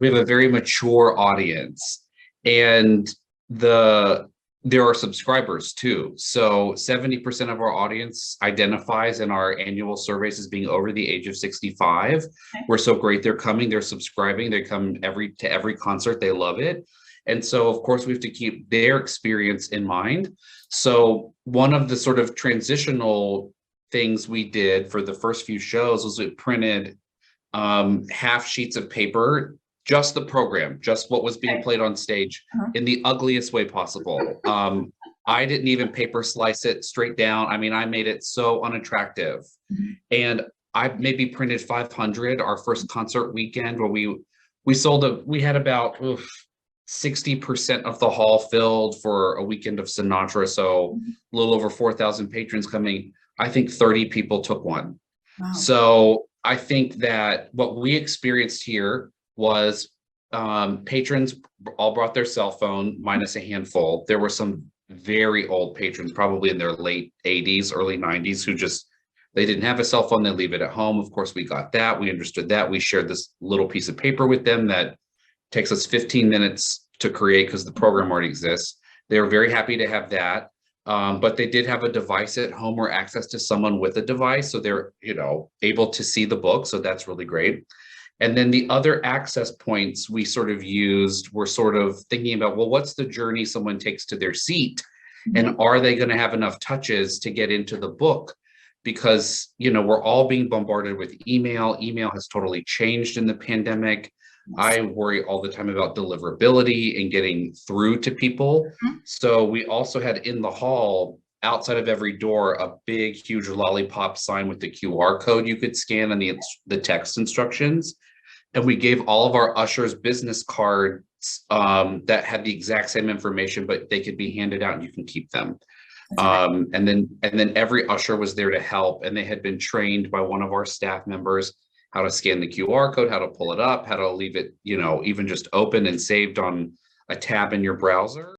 we have a very mature audience, and there are subscribers too. So 70% of our audience identifies in our annual surveys as being over the age of 65. Okay. We're so great. They're coming, they're subscribing, they come to every concert, they love it. And so of course we have to keep their experience in mind. So one of the sort of transitional things we did for the first few shows was we printed half sheets of paper, just the program, just what was being Okay. played on stage in the ugliest way possible. I didn't even paper slice it straight down. I mean, I made it so unattractive. And I maybe printed 500 our first concert weekend where we had about 60% of the hall filled for a weekend of Sinatra. So a little over 4,000 patrons coming. I think 30 people took one. Wow. So I think that what we experienced here was patrons all brought their cell phone, minus a handful. There were some very old patrons, probably in their late 80s, early 90s, who they didn't have a cell phone, they leave it at home. Of course, we got that. We understood that. We shared this little piece of paper with them that takes us 15 minutes to create because the program already exists. They were very happy to have that. But they did have a device at home or access to someone with a device. So they're, able to see the book. So that's really great. And then the other access points we sort of used were sort of thinking about, well, what's the journey someone takes to their seat? And are they going to have enough touches to get into the book? Because, we're all being bombarded with email. Email has totally changed in the pandemic. I worry all the time about deliverability and getting through to people. So we also had in the hall, outside of every door, a big, huge lollipop sign with the QR code you could scan and the text instructions. And we gave all of our ushers business cards that had the exact same information, but they could be handed out and you can keep them. And then every usher was there to help, and they had been trained by one of our staff members how to scan the QR code, how to pull it up, how to leave it, even just open and saved on a tab in your browser.